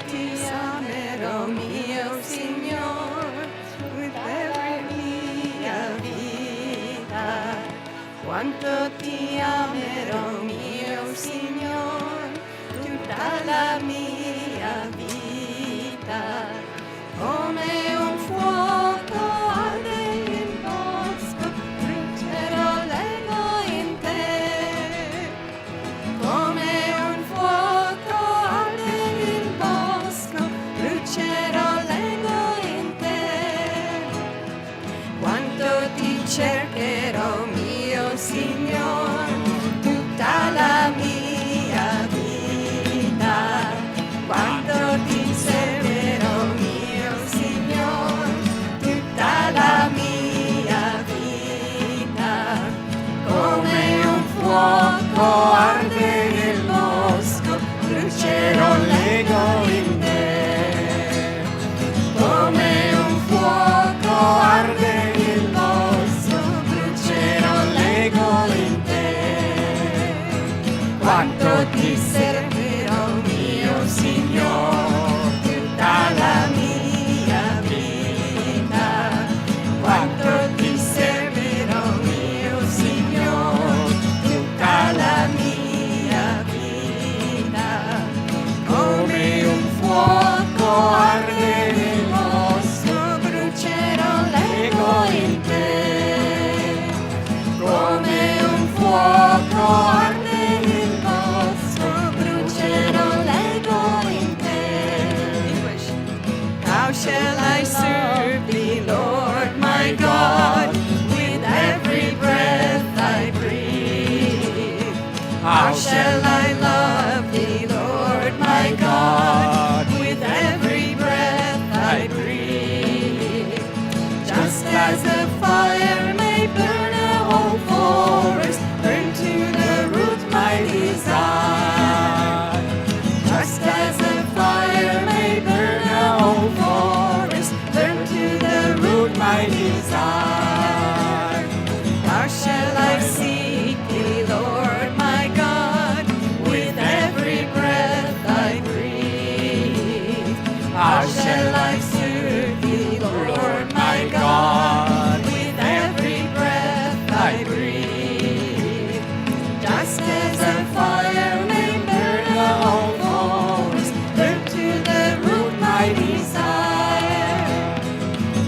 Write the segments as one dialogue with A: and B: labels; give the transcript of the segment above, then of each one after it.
A: ti amerò, mio Signore, with every mia vita. Quanto ti amerò, mio Signore, tutta la mia vita. Come un fuoco arde il bosco, brucerò l'ego in te. Come un fuoco arde il bosco, brucerò l'ego in te. Quanto ti cercherò, mio Signore, tutta la mia vita. Quanto ti servirò, mio Signore, tutta la mia vita. Come un fuoco arde il bosco, brucerò l'ego in te. Come un fuoco arde il bosco, brucerò l'ego in te. Quanto ti servirò, mio Signore, tutta la mia vita. Quanto ti servirò, mio Signore, tutta la mia vita. Come un fuoco arde il bosco, brucerò l'ego in te. Come un fuoco arde il bosco, brucerò l'ego in te. How shall I serve thee, Lord my God, with every breath I breathe? How shall I love thee, Lord my God, with every breath I breathe? Just as a fire may burn a whole forest, burn to the root my desire. Just as a fire may burn a whole forest, burn to the root my desire. How shall I seek thee, Lord my God, with every breath I breathe? How shall I serve thee, Lord my God, with every breath I breathe? Just as a fire may burn a whole forest, burn to the root my desire.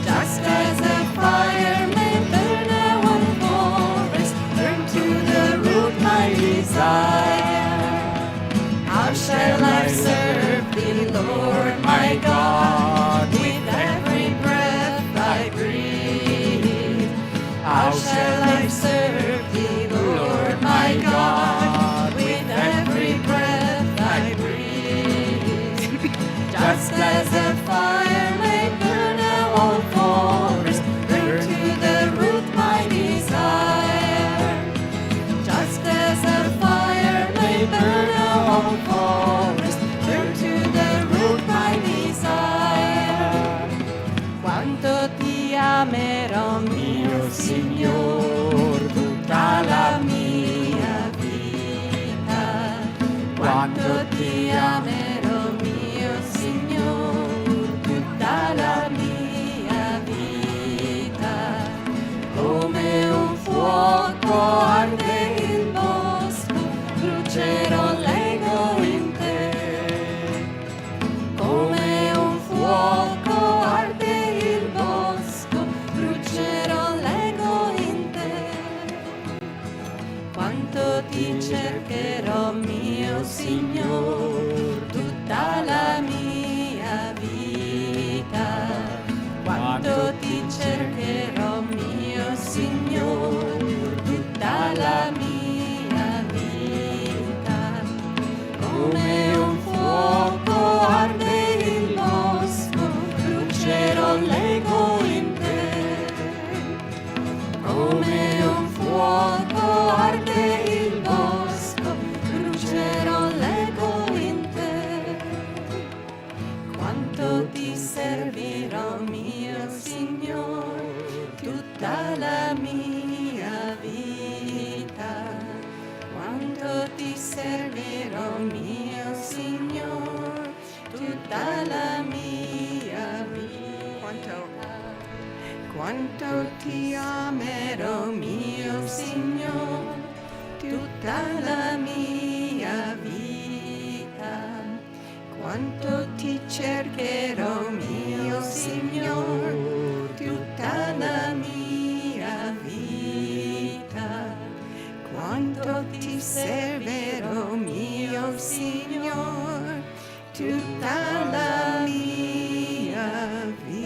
A: Just as a fire may burn a whole forest, burn to the root my desire. How shall I serve thee, Lord my God, with every breath I breathe? How shall I serve thee, Lord my God, with every breath I breathe? Just as a fire may burn a whole forest, burn to the root my desire. Just as a fire may burn a whole forest, burn to the root my desire. Quanto ti amerò, mio Signor, tutta la mia vita. Quanto ti amerò, mio Signor, tutta la mia vita. Come un fuoco arde il bosco, brucerò l'ego in te. Come un fuoco arde il bosco, brucerò l'ego in te. Quanto ti cercherò, mio Signor, tutta la mia vita. Quanto ti cercherò, mio Signor, tutta la mia vita. Come un fuoco arde il bosco, brucerò l'ego in te. Come un fuoco arde il bosco, brucerò l'ego in te. Quanto ti servirò, mio Signore, tutta la mia vita. Quanto ti servirò, mio Signore, tutta la mia vita. Quanto ti amerò, mio Signore, tutta la mia vita. Quanto ti cercherò, mio Signore, tutta la mia vita. Quanto ti servirò, mio Signore, tutta la mia vita.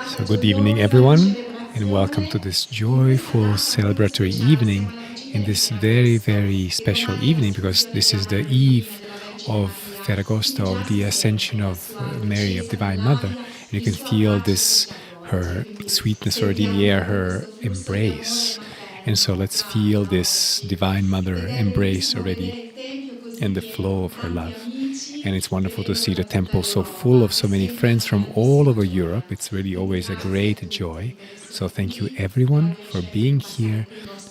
B: So good evening, everyone, and welcome to this joyful celebratory evening in this very, very special evening, because this is the eve of Ferragosto, of the Ascension of Mary, of Divine Mother. And you can feel this, her sweetness already in the air, her embrace. And so let's feel this Divine Mother embrace already and the flow of her love. And it's wonderful to see the temple so full of so many friends from all over Europe. It's really always a great joy. So thank you everyone for being here,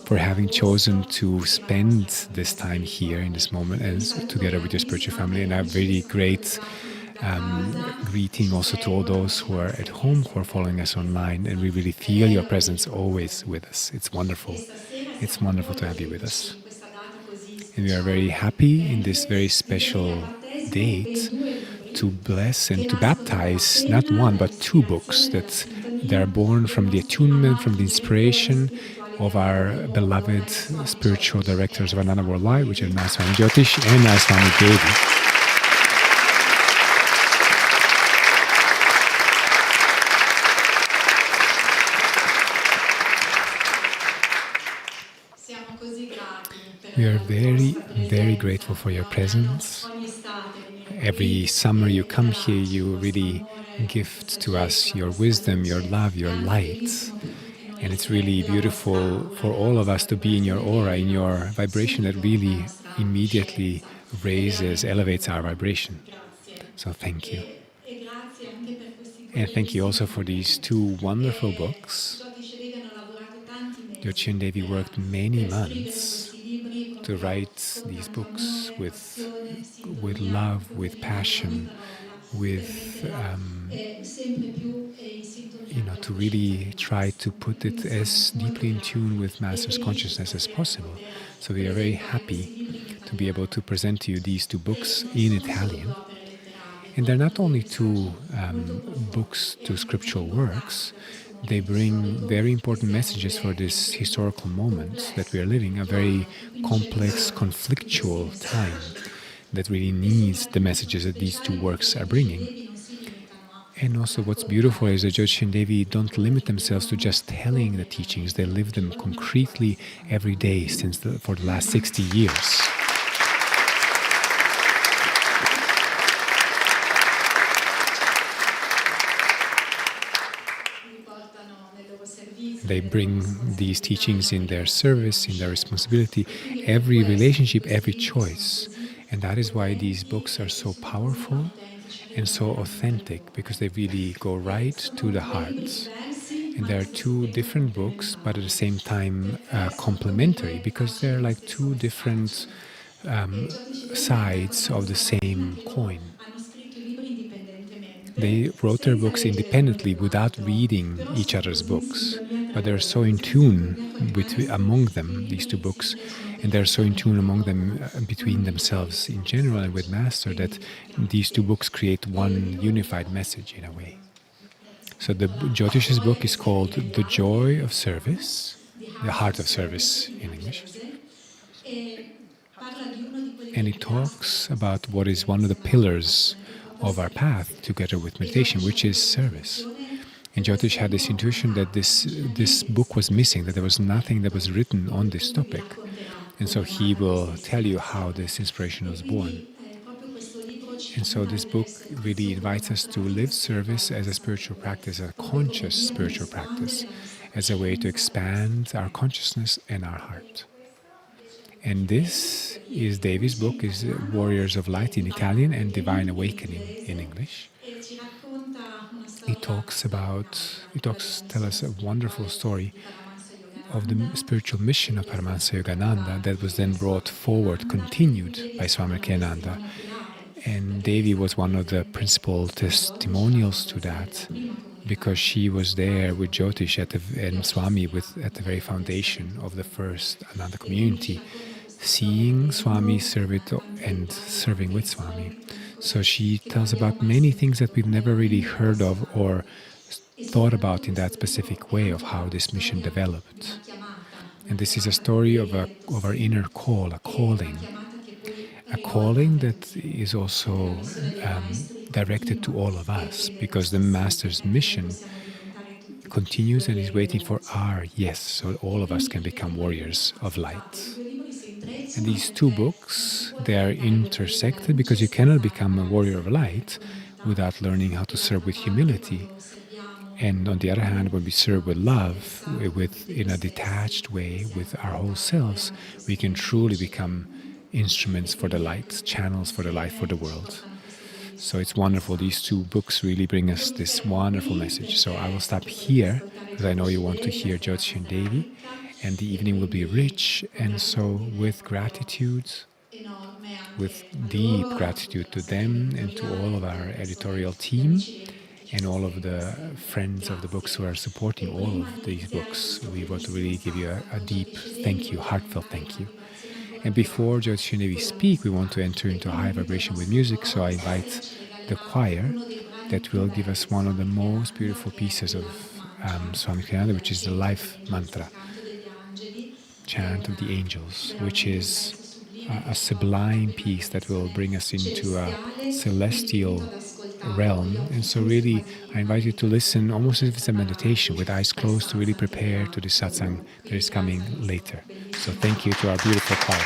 B: for having chosen to spend this time here in this moment and together with your spiritual family. And a very great greeting also to all those who are at home, who are following us online. And we really feel your presence always with us. It's wonderful. It's wonderful to have you with us. And we are very happy in this very special date to bless and to baptize not one but two books that they are born from the attunement, from the inspiration of our beloved spiritual directors of Ananda worldwide, which are Nayaswami Jyotish and Nayaswami Devi. We are very, very grateful for your presence. Every summer you come here, you really gift to us your wisdom, your love, your light. And it's really beautiful for all of us to be in your aura, in your vibration that really immediately raises, elevates our vibration. So thank you. And thank you also for these two wonderful books. Jyotish and Devi worked many months to write these books with love, with passion, with to really try to put it as deeply in tune with Master's consciousness as possible. So we are very happy to be able to present to you these two books in Italian. And they're not only two books, two scriptural works, they bring very important messages for this historical moment that we are living, a very complex, conflictual time that really needs the messages that these two works are bringing. And also what's beautiful is that Jyotish and Devi don't limit themselves to just telling the teachings, they live them concretely every day for the last 60 years. They bring these teachings in their service, in their responsibility, every relationship, every choice. And that is why these books are so powerful and so authentic, because they really go right to the heart. And there are two different books, but at the same time complementary, because they're like two different sides of the same coin. They wrote their books independently without reading each other's books, but they're so in tune among them, these two books, and they're so in tune among them between themselves in general and with Master that these two books create one unified message in a way. So the Jyotish's book is called The Joy of Service, The Heart of Service in English. And it talks about what is one of the pillars of our path together with meditation, which is service. And Jyotish had this intuition that this book was missing, that there was nothing that was written on this topic. And so he will tell you how this inspiration was born. And so this book really invites us to live service as a spiritual practice, a conscious spiritual practice, as a way to expand our consciousness and our heart. And this is Devi's book, is Warriors of Light in Italian and Divine Awakening in English. It tells us a wonderful story of the spiritual mission of Paramhansa Yogananda that was then brought forward, continued by Swami Ananda. And Devi was one of the principal testimonials to that, because she was there with Jyotish and Swami at the very foundation of the first Ananda community, seeing Swami serve it and serving with Swami. So she tells about many things that we've never really heard of or thought about in that specific way of how this mission developed. And this is a story of our inner call, a calling that is also directed to all of us, because the Master's mission continues and is waiting for our yes, so all of us can become warriors of light. And these two books, they are intersected, because you cannot become a warrior of light without learning how to serve with humility. And on the other hand, when we serve with love, in a detached way, with our whole selves, we can truly become instruments for the light, channels for the light for the world. So it's wonderful. These two books really bring us this wonderful message. So I will stop here, because I know you want to hear Jyotish and Devi, and the evening will be rich. And so with gratitude, with deep gratitude to them and to all of our editorial team and all of the friends of the books who are supporting all of these books, we want to really give you a deep thank you, heartfelt thank you. And before Jyotish and Devi speak, we want to enter into a high vibration with music, so I invite the choir that will give us one of the most beautiful pieces of Swami Ananda, which is the life mantra, chant of the angels, which is a sublime piece that will bring us into a celestial realm. And so really, I invite you to listen almost as if it's a meditation, with eyes closed, to really prepare to the satsang that is coming later. So thank you to our beautiful choir.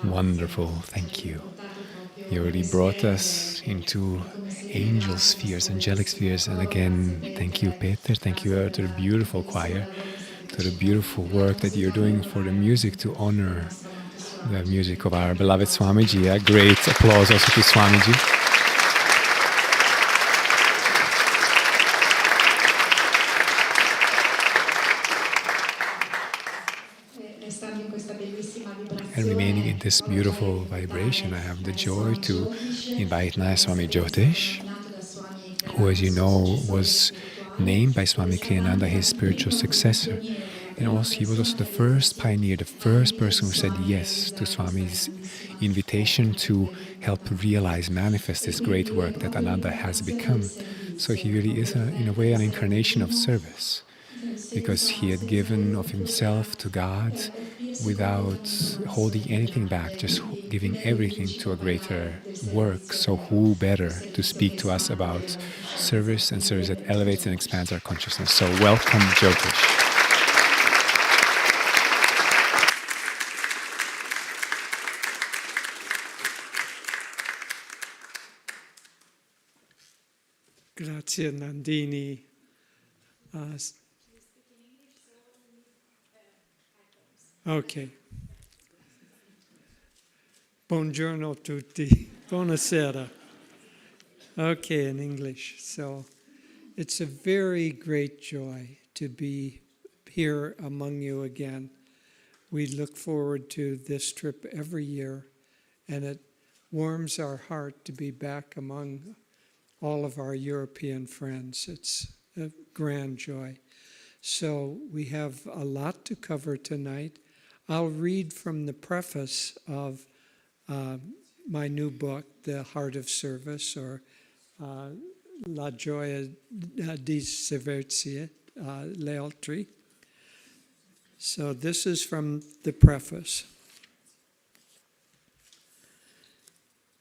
B: Wonderful, thank you. You already brought us into angel spheres, angelic spheres, and again, thank you, Peter, thank you to the beautiful choir, to the beautiful work that you're doing for the music to honor the music of our beloved Swamiji. A great applause also to Swamiji. And remaining in this beautiful vibration, I have the joy to invite Nayaswami Jyotish, who, as you know, was named by Swami Kriyananda his spiritual successor. And also, he was also the first pioneer, the first person who said yes to Swami's invitation to help realize, manifest this great work that Ananda has become. So he really is, in a way, an incarnation of service, because he had given of himself to God without holding anything back, just giving everything to a greater work. So who better to speak to us about service and service that elevates and expands our consciousness. So welcome, Jyotish.
C: Grazie Nandini. Ok. Buongiorno tutti. Buonasera. Okay, in English. So it's a very great joy to be here among you again. We look forward to this trip every year, and it warms our heart to be back among all of our European friends. It's a grand joy. So we have a lot to cover tonight. I'll read from the preface of my new book, The Heart of Service, or La Gioia di Servizio, le altri. So this is from the preface.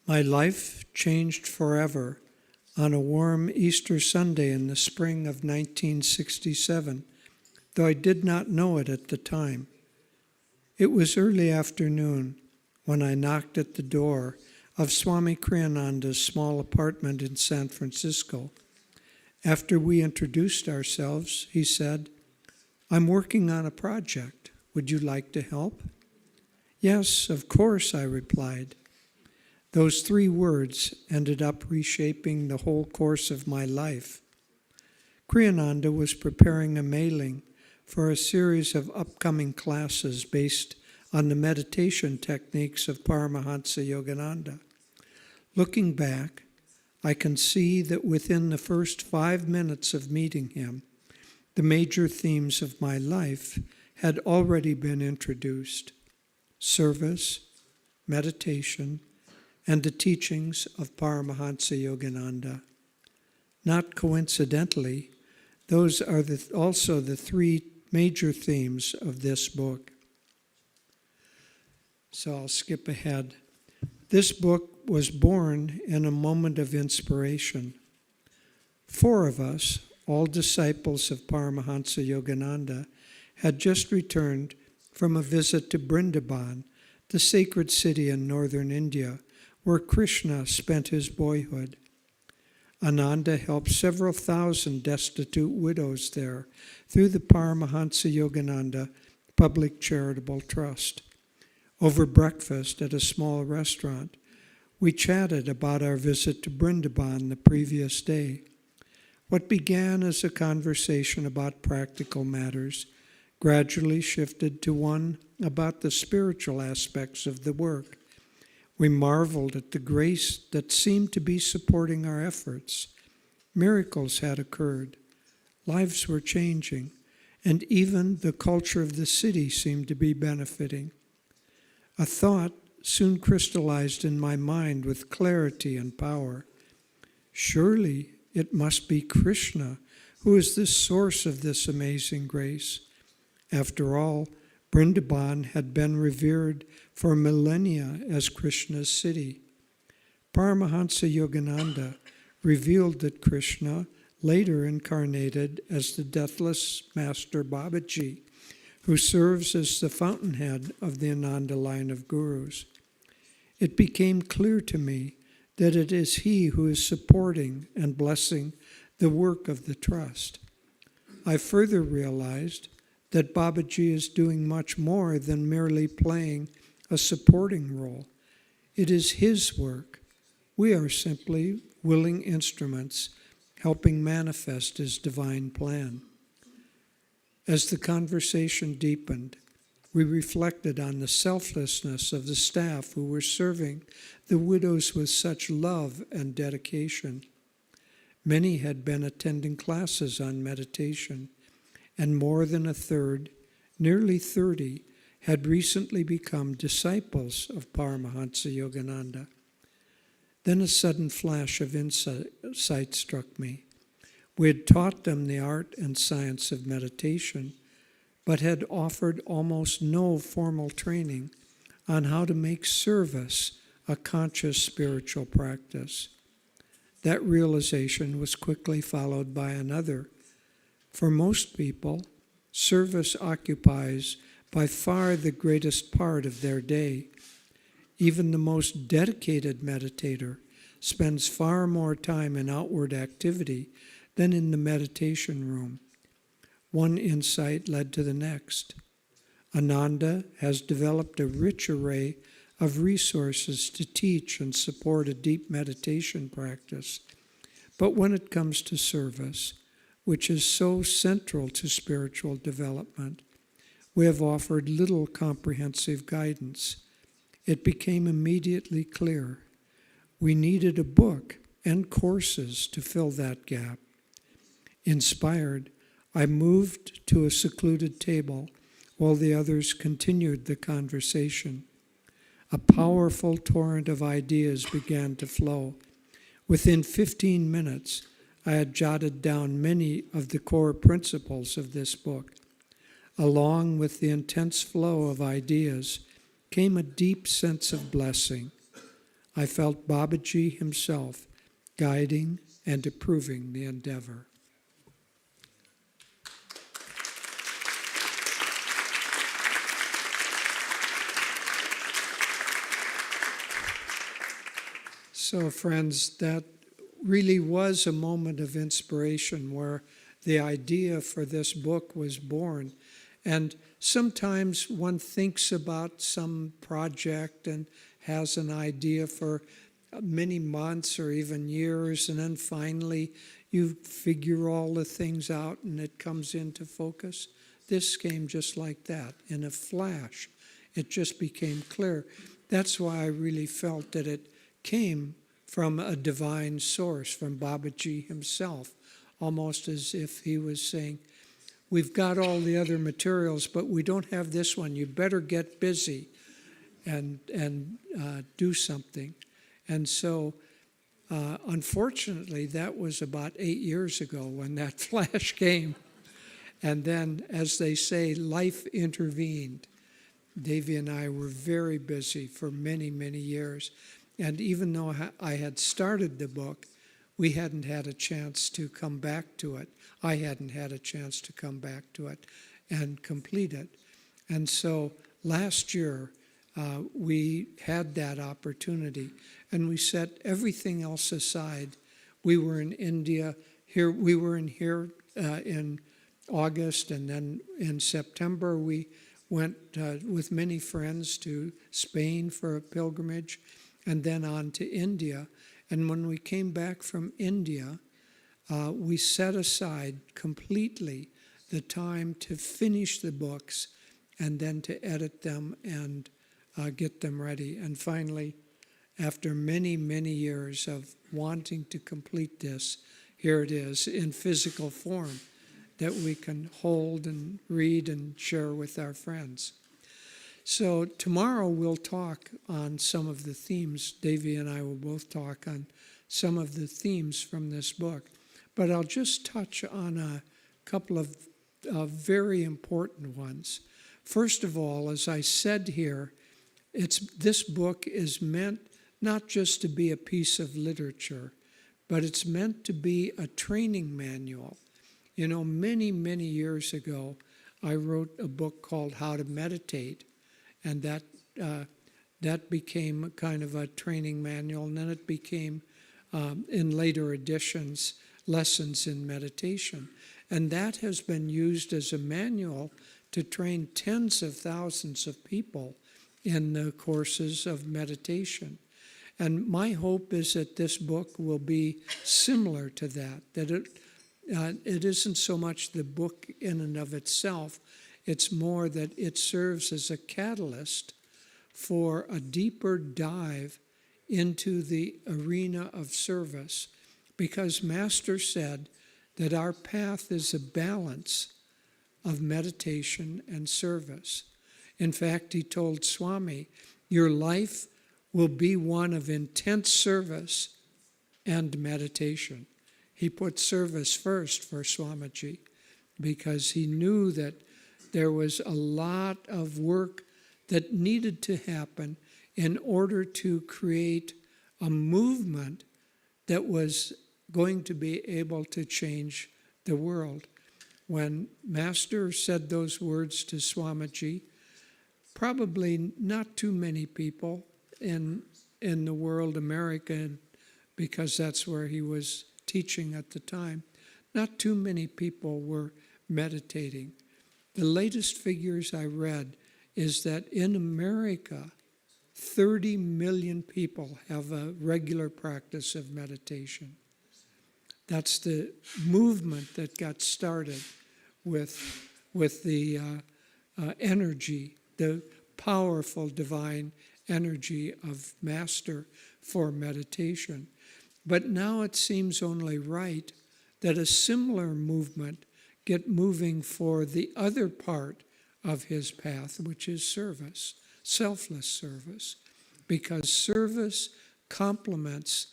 C: My life changed forever on a warm Easter Sunday in the spring of 1967, though I did not know it at the time. It was early afternoon when I knocked at the door of Swami Kriyananda's small apartment in San Francisco. After we introduced ourselves, he said, "I'm working on a project. Would you like to help?" "Yes, of course," I replied. Those 3 words ended up reshaping the whole course of my life. Kriyananda was preparing a mailing for a series of upcoming classes based on the meditation techniques of Paramhansa Yogananda. Looking back, I can see that within the first 5 minutes of meeting him, the major themes of my life had already been introduced: service, meditation, and the teachings of Paramhansa Yogananda. Not coincidentally, those are also the 3 major themes of this book. So I'll skip ahead. This book was born in a moment of inspiration. 4 of us, all disciples of Paramhansa Yogananda, had just returned from a visit to Vrindavan, the sacred city in northern India, where Krishna spent his boyhood. Ananda helped several thousand destitute widows there through the Paramhansa Yogananda Public Charitable Trust. Over breakfast at a small restaurant, we chatted about our visit to Vrindavan the previous day. What began as a conversation about practical matters gradually shifted to one about the spiritual aspects of the work. We marveled at the grace that seemed to be supporting our efforts. Miracles had occurred, lives were changing, and even the culture of the city seemed to be benefiting. A thought soon crystallized in my mind with clarity and power. Surely it must be Krishna who is the source of this amazing grace. After all, Vrindavan had been revered for millennia as Krishna's city. Paramhansa Yogananda revealed that Krishna later incarnated as the deathless Master Babaji, who serves as the fountainhead of the Ananda line of gurus. It became clear to me that it is he who is supporting and blessing the work of the trust. I further realized that Babaji is doing much more than merely playing a supporting role. It is his work. We are simply willing instruments helping manifest his divine plan. As the conversation deepened, we reflected on the selflessness of the staff who were serving the widows with such love and dedication. Many had been attending classes on meditation, and more than a third, nearly 30, had recently become disciples of Paramhansa Yogananda. Then a sudden flash of insight struck me. We had taught them the art and science of meditation, but had offered almost no formal training on how to make service a conscious spiritual practice. That realization was quickly followed by another. For most people, service occupies by far the greatest part of their day. Even the most dedicated meditator spends far more time in outward activity than in the meditation room. One insight led to the next. Ananda has developed a rich array of resources to teach and support a deep meditation practice. But when it comes to service, which is so central to spiritual development, we have offered little comprehensive guidance. It became immediately clear we needed a book and courses to fill that gap. Inspired, I moved to a secluded table while the others continued the conversation. A powerful torrent of ideas began to flow. Within 15 minutes, I had jotted down many of the core principles of this book. Along with the intense flow of ideas came a deep sense of blessing. I felt Babaji himself guiding and approving the endeavor. So, friends, that really was a moment of inspiration where the idea for this book was born. And sometimes one thinks about some project and has an idea for many months or even years, and then finally you figure all the things out and it comes into focus. This came just like that, in a flash. It just became clear. That's why I really felt that it came from a divine source, from Babaji himself, almost as if he was saying, we've got all the other materials, but we don't have this one. You better get busy and do something. And so, unfortunately, that was about 8 years ago when that flash came. And then, as they say, life intervened. Devi and I were very busy for many, many years. And even though I had started the book, we hadn't had a chance to come back to it. I hadn't had a chance to come back to it and complete it. And so last year, we had that opportunity, and we set everything else aside. We were in India. We were in August, and then in September we went with many friends to Spain for a pilgrimage, and then on to India. And when we came back from India, we set aside completely the time to finish the books and then to edit them and get them ready. And finally, after many, many years of wanting to complete this, here it is in physical form that we can hold and read and share with our friends. So tomorrow we'll talk on some of the themes. Devi and I will both talk on some of the themes from this book. But I'll just touch on a couple of very important ones. First of all, as I said here, this book is meant not just to be a piece of literature, but it's meant to be a training manual. You know, many, many years ago, I wrote a book called How to Meditate, and that became kind of a training manual, and then it became, in later editions, Lessons in Meditation. And that has been used as a manual to train tens of thousands of people in the courses of meditation. And my hope is that this book will be similar to that it isn't so much the book in and of itself, it's more that it serves as a catalyst for a deeper dive into the arena of service, because Master said that our path is a balance of meditation and service. In fact, he told Swami, your life will be one of intense service and meditation. He put service first for Swamiji because he knew that there was a lot of work that needed to happen in order to create a movement that was going to be able to change the world. When Master said those words to Swamiji, probably not too many people in the world, America, because that's where he was teaching at the time, not too many people were meditating. The latest figures I read is that in America, 30 million people have a regular practice of meditation. That's the movement that got started with the energy, the powerful divine energy of Master for meditation. But now it seems only right that a similar movement get moving for the other part of his path, which is service, selfless service, because service complements.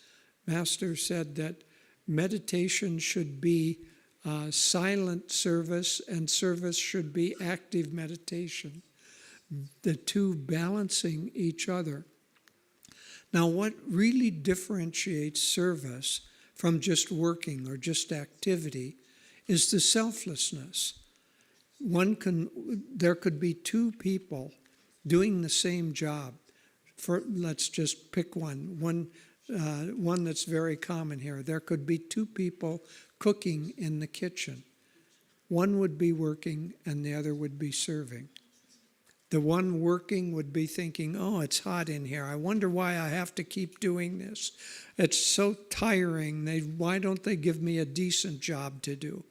C: Master said that meditation should be silent service and service should be active meditation, the two balancing each other. Now, what really differentiates service from just working or just activity is the selflessness. There could be two people doing the same job. Let's just pick one that's very common here. There could be two people cooking in the kitchen. One would be working and the other would be serving. The one working would be thinking, oh, it's hot in here. I wonder why I have to keep doing this. It's so tiring. Why don't they give me a decent job to do?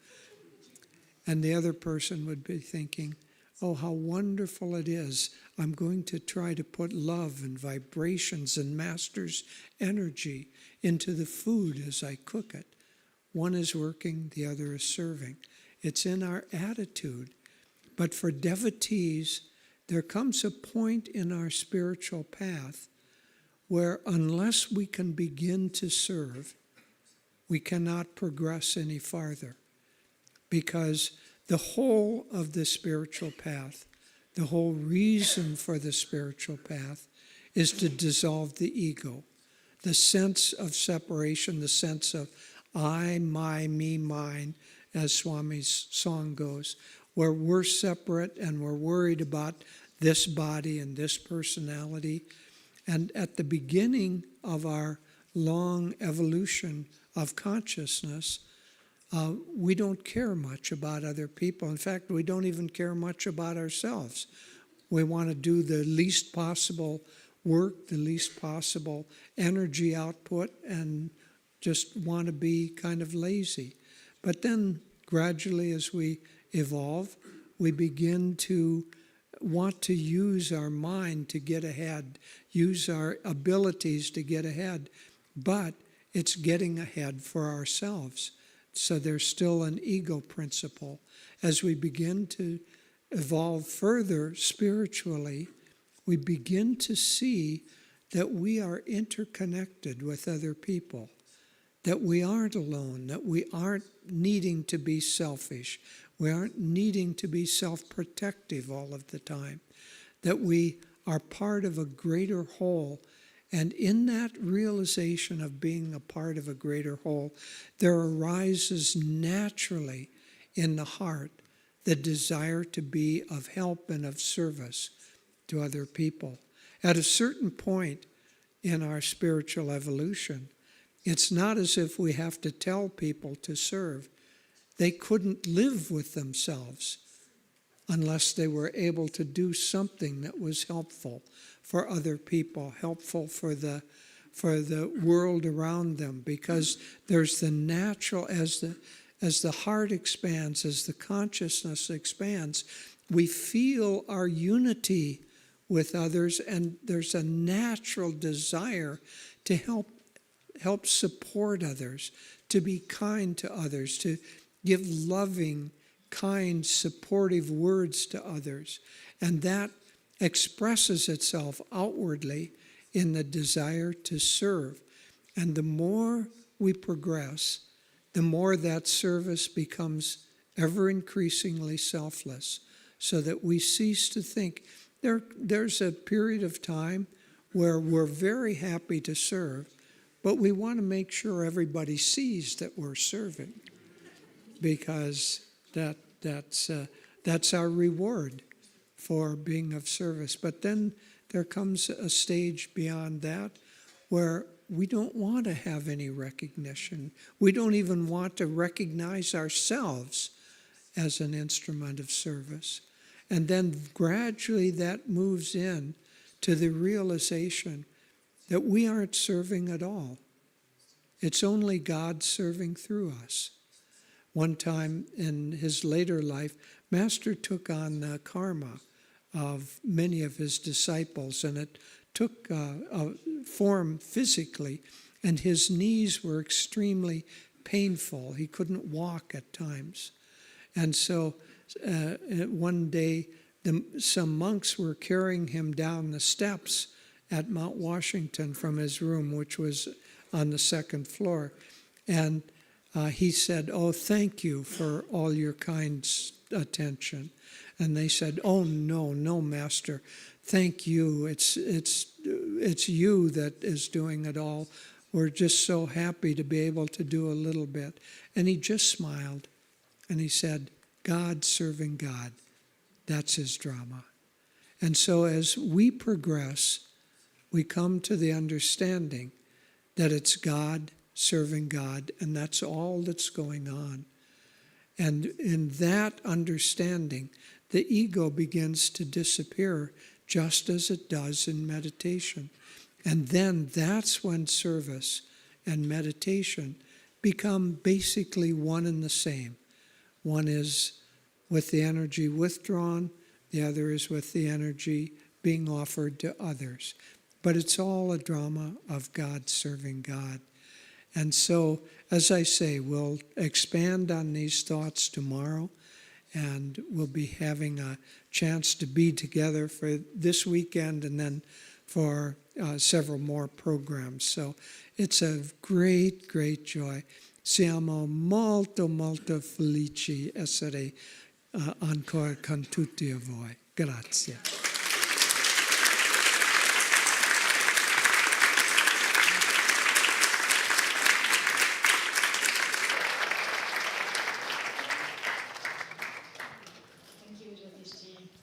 C: And the other person would be thinking, oh, how wonderful it is. I'm going to try to put love and vibrations and Master's energy into the food as I cook it. One is working, the other is serving. It's in our attitude. But for devotees, there comes a point in our spiritual path where unless we can begin to serve, we cannot progress any farther. Because the whole of the spiritual path, the whole reason for the spiritual path is to dissolve the ego, the sense of separation, the sense of I, my, me, mine, as Swami's song goes, where we're separate and we're worried about this body and this personality. And at the beginning of our long evolution of consciousness, we don't care much about other people. In fact, we don't even care much about ourselves. We want to do the least possible work, the least possible energy output, and just want to be kind of lazy. But then gradually as we evolve, we begin to want to use our mind to get ahead, use our abilities to get ahead, but it's getting ahead for ourselves. So there's still an ego principle. As we begin to evolve further spiritually, we begin to see that we are interconnected with other people, that we aren't alone, that we aren't needing to be selfish, we aren't needing to be self-protective all of the time, that we are part of a greater whole. And in that realization of being a part of a greater whole, there arises naturally in the heart the desire to be of help and of service to other people. At a certain point in our spiritual evolution, it's not as if we have to tell people to serve. They couldn't live with themselves unless they were able to do something that was helpful for other people, helpful for the world around them, because there's the natural, as the heart expands, as the consciousness expands, we feel our unity with others, and there's a natural desire to help support others, to be kind to others, to give loving, kind, supportive words to others. And that expresses itself outwardly in the desire to serve. And the more we progress, the more that service becomes ever increasingly selfless, so that we cease to think. There's a period of time where we're very happy to serve, but we want to make sure everybody sees that we're serving, because that's our reward for being of service. But then there comes a stage beyond that where we don't want to have any recognition. We don't even want to recognize ourselves as an instrument of service. And then gradually that moves in to the realization that we aren't serving at all. It's only God serving through us. One time in his later life, Master took on the karma of many of his disciples, and it took a form physically, and his knees were extremely painful. He couldn't walk at times. And so one day, some monks were carrying him down the steps at Mount Washington from his room, which was on the second floor. And he said, "Oh, thank you for all your kind attention." And they said, "Oh, no, Master, thank you. It's you that is doing it all. We're just so happy to be able to do a little bit." And he just smiled, and he said, "God serving God, that's his drama." And so as we progress, we come to the understanding that it's God serving God, and that's all that's going on. And in that understanding, the ego begins to disappear, just as it does in meditation. And then that's when service and meditation become basically one and the same. One is with the energy withdrawn, the other is with the energy being offered to others. But it's all a drama of God serving God. And so, as I say, we'll expand on these thoughts tomorrow, and we'll be having a chance to be together for this weekend and then for several more programs. So it's a great, great joy. Siamo molto, molto felici essere ancora con tutti voi. Grazie.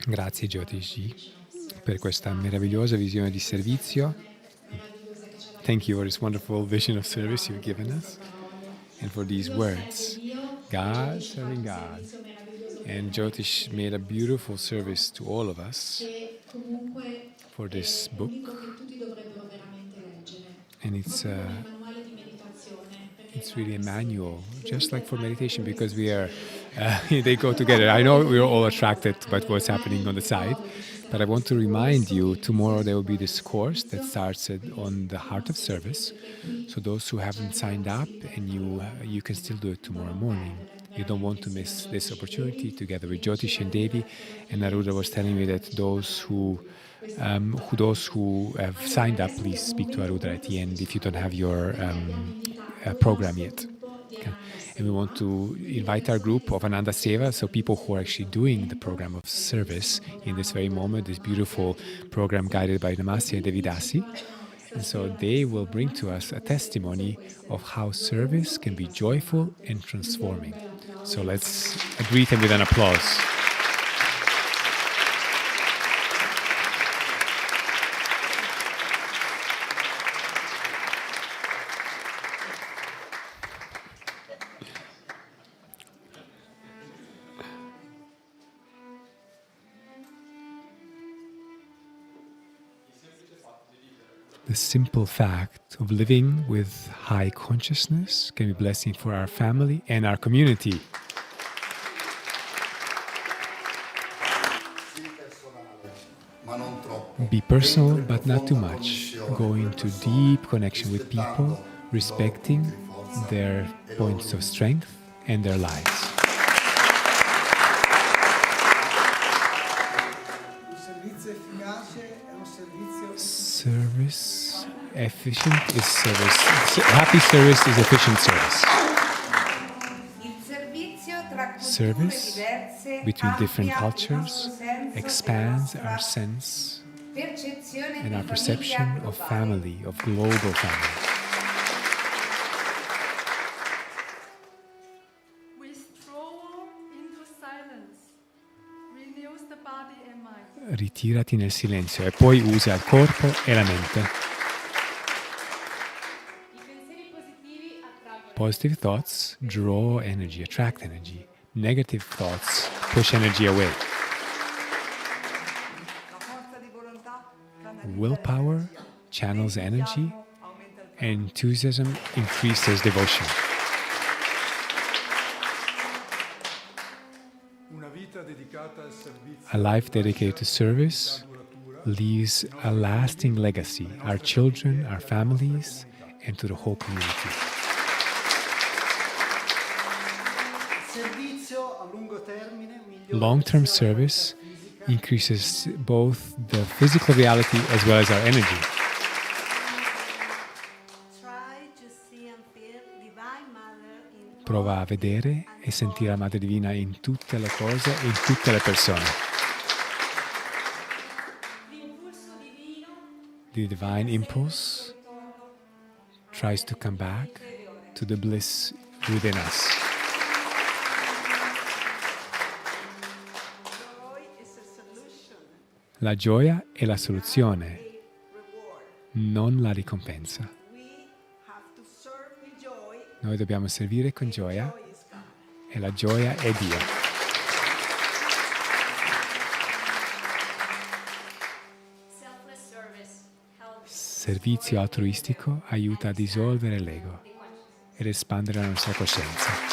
B: Grazie Jyotish per questa meravigliosa visione di servizio. Thank you for this wonderful vision of service you've given us, and for these words, God serving God. And Jyotish made a beautiful service to all of us for this book. And it's really a manual, just like for meditation, because we are, they go together. I know we're all attracted by what's happening on the side, but I want to remind you, tomorrow there will be this course that starts on the heart of service. So those who haven't signed up, and you can still do it tomorrow morning. You don't want to miss this opportunity together with Jyotish and Devi. And Aruda was telling me that those who have signed up, please speak to Aruda at the end if you don't have your program yet. Okay. And we want to invite our group of Ananda Seva, so people who are actually doing the program of service in this very moment, this beautiful program guided by Namaste and Devi Dasi. And so they will bring to us a testimony of how service can be joyful and transforming. So let's greet them with an applause. the simple fact of living with high consciousness can be a blessing for our family and our community. Be personal, but not too much. Go into deep connection with people, respecting their points of strength and their lives. Service efficient is service. Happy service is efficient service. Service between different cultures expands our sense and our perception of family, of global family.
A: Withdrawal into silence renews the body and mind.
B: Ritirati nel silenzio e poi usa il corpo e la mente. Positive thoughts draw energy, attract energy. Negative thoughts push energy away. Willpower channels energy, and enthusiasm increases devotion. A life dedicated to service leaves a lasting legacy, our children, our families, and to the whole community. Long-term service increases both the physical reality as well as our energy. Prova a vedere e sentire la Madre Divina in tutte le cose e in tutte le persone. The divine impulse tries to come back to the bliss within us. La gioia è la soluzione, non la ricompensa. Noi dobbiamo servire con gioia e la gioia è Dio. Servizio altruistico aiuta a dissolvere l'ego ed espandere la nostra coscienza.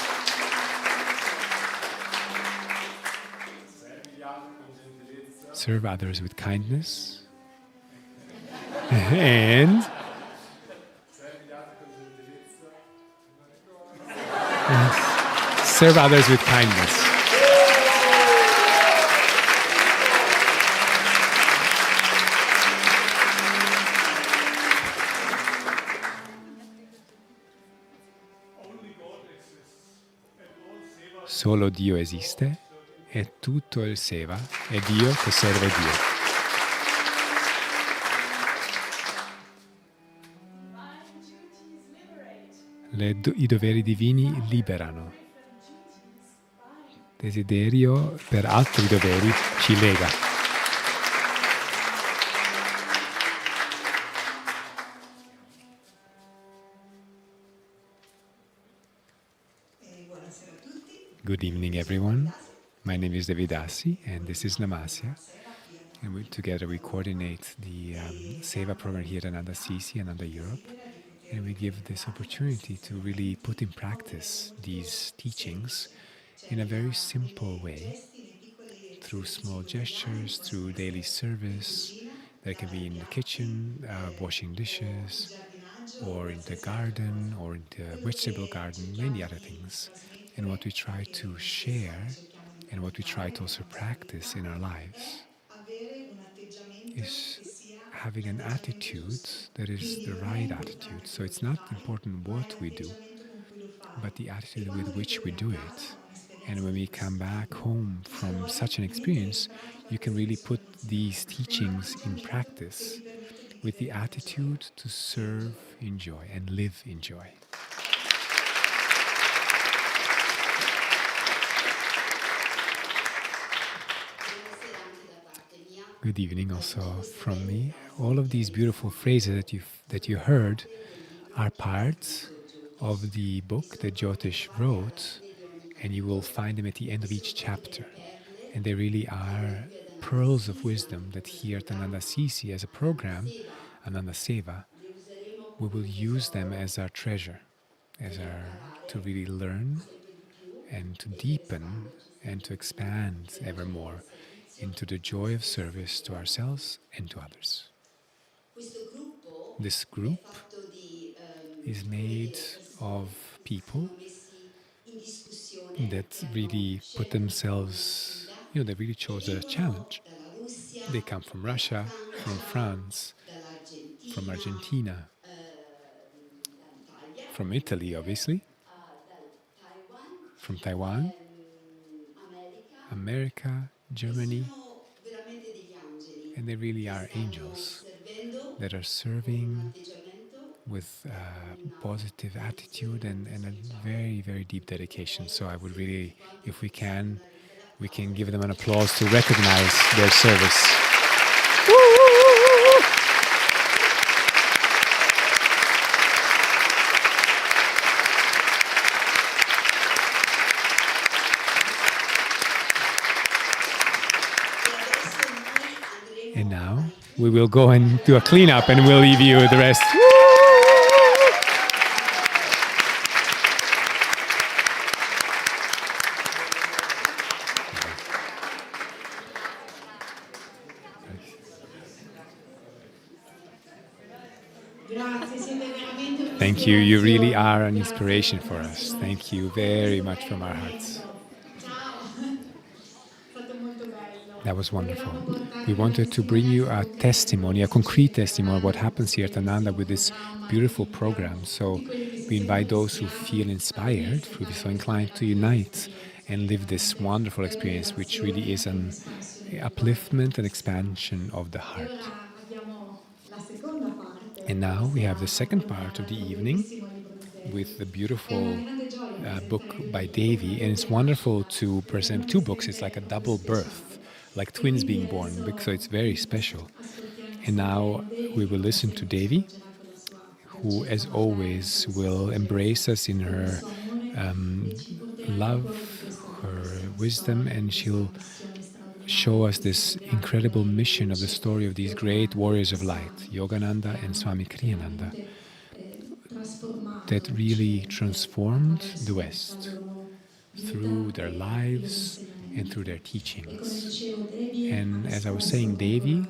B: Serve others with kindness and serve others with kindness. Solo Dio esiste e tutto il seva è Dio che serve Dio. I doveri divini liberano. Desiderio per altri doveri ci lega. Good evening, everyone. My name is 𝗙𝗃𝗀𝗃𝗃, and this is Namasya. And together we coordinate the Seva program here at anandaassisi, Ananda Europe. And we give this opportunity to really put in practice these teachings in a very simple way, through small gestures, through daily service. That can be in the kitchen, washing dishes, or in the garden, or in the vegetable garden, many other things. And what we try to share, and what we try to also practice in our lives, is having an attitude that is the right attitude. So it's not important what we do, but the attitude with which we do it. And when we come back home from such an experience, you can really put these teachings in practice with the attitude to serve in joy and live in joy. Good evening also from me. All of these beautiful phrases that you heard are parts of the book that Jyotish wrote, and you will find them at the end of each chapter. And they really are pearls of wisdom that here at Anandaassisi as a program Ananda Seva, we will use them as our treasure, to really learn and to deepen and to expand ever more into the joy of service to ourselves and to others. This group is made of people that really put themselves, they really chose a challenge. They come from Russia, from France, from Argentina, from Italy, obviously, from Taiwan, America, Germany, and they really are angels that are serving with positive attitude and a very, very deep dedication. So I would really, if we can give them an applause to recognize their service. And now we will go and do a cleanup and we'll leave you the rest. Thank you. You really are an inspiration for us. Thank you very much from our hearts. That was wonderful. We wanted to bring you a testimony, a concrete testimony of what happens here at Ananda with this beautiful program. So we invite those who feel inspired, who feel so inclined to unite and live this wonderful experience, which really is an upliftment and expansion of the heart. And now we have the second part of the evening with the beautiful book by Devi, and it's wonderful to present two books. It's like a double birth, like twins being born, so it's very special. And now we will listen to Devi, who as always will embrace us in her love, her wisdom, and she'll show us this incredible mission of the story of these great warriors of light, Yogananda and Swami Kriyananda, that really transformed the West through their lives and through their teachings. And as I was saying, Devi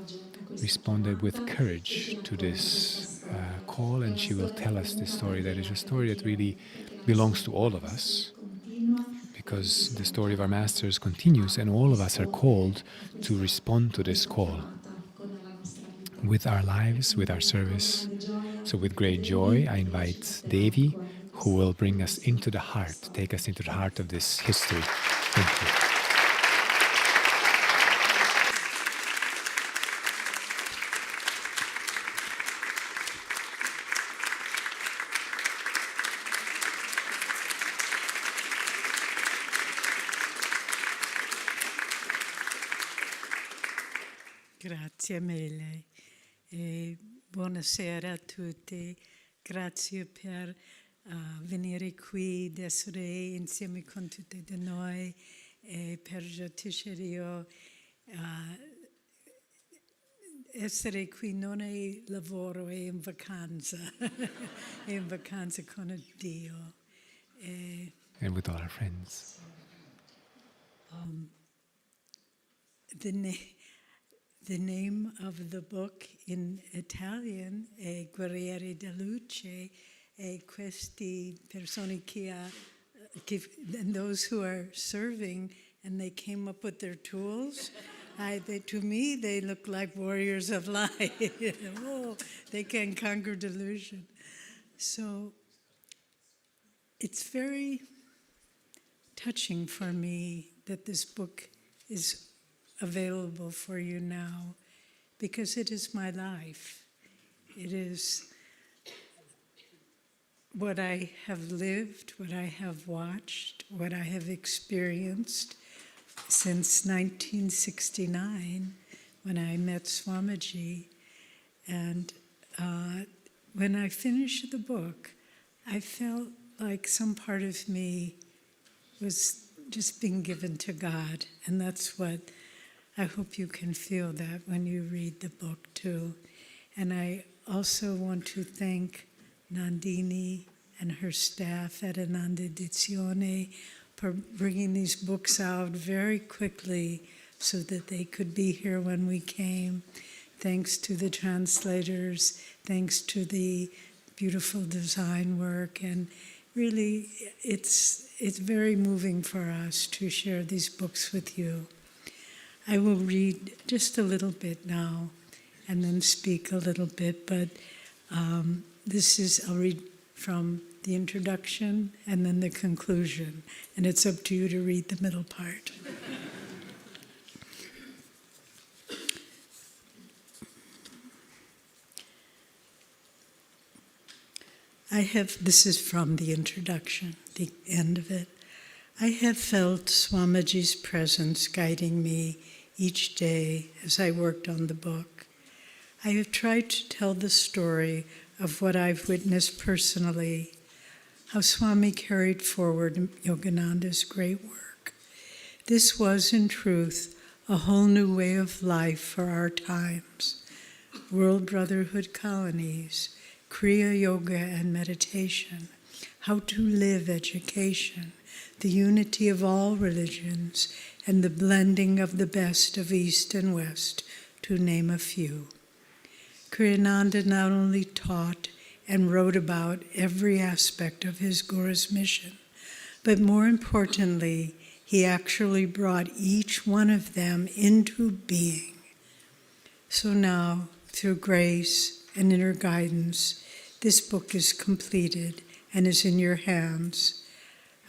B: responded with courage to this call, and she will tell us this story that is a story that really belongs to all of us, because the story of our masters continues and all of us are called to respond to this call with our lives, with our service. So with great joy, I invite Devi, who will bring us into the heart, take us into the heart of this history. Thank you.
D: Grazie mille e buonasera a tutti. Grazie per venire qui, ed essere insieme con tutti noi e per Jyotish ed io. Essere qui non è lavoro, è in vacanza, è in vacanza con Dio.
B: And with all our friends.
D: The name of the book in Italian è Guerrieri di Luce, e questi persone and those who are serving, and they came up with their tools. To me, they look like warriors of light. Oh, they can conquer delusion. So it's very touching for me that this book is available for you now, because it is my life. It is what I have lived, what I have watched, what I have experienced since 1969, when I met Swamiji. And when I finished the book, I felt like some part of me was just being given to God, and that's what I hope you can feel that when you read the book too. And I also want to thank Nandini and her staff at Ananda for bringing these books out very quickly so that they could be here when we came. Thanks to the translators, thanks to the beautiful design work, and really it's very moving for us to share these books with you. I will read just a little bit now and then speak a little bit, but I'll read from the introduction and then the conclusion, and it's up to you to read the middle part. This is from the introduction, the end of it. I have felt Swamiji's presence guiding me each day as I worked on the book. I have tried to tell the story of what I've witnessed personally, how Swami carried forward Yogananda's great work. This was, in truth, a whole new way of life for our times. World Brotherhood colonies, Kriya Yoga and meditation, how to live education, the unity of all religions, and the blending of the best of East and West, to name a few. Kriyananda not only taught and wrote about every aspect of his Guru's mission, but more importantly, he actually brought each one of them into being. So now, through grace and inner guidance, this book is completed and is in your hands.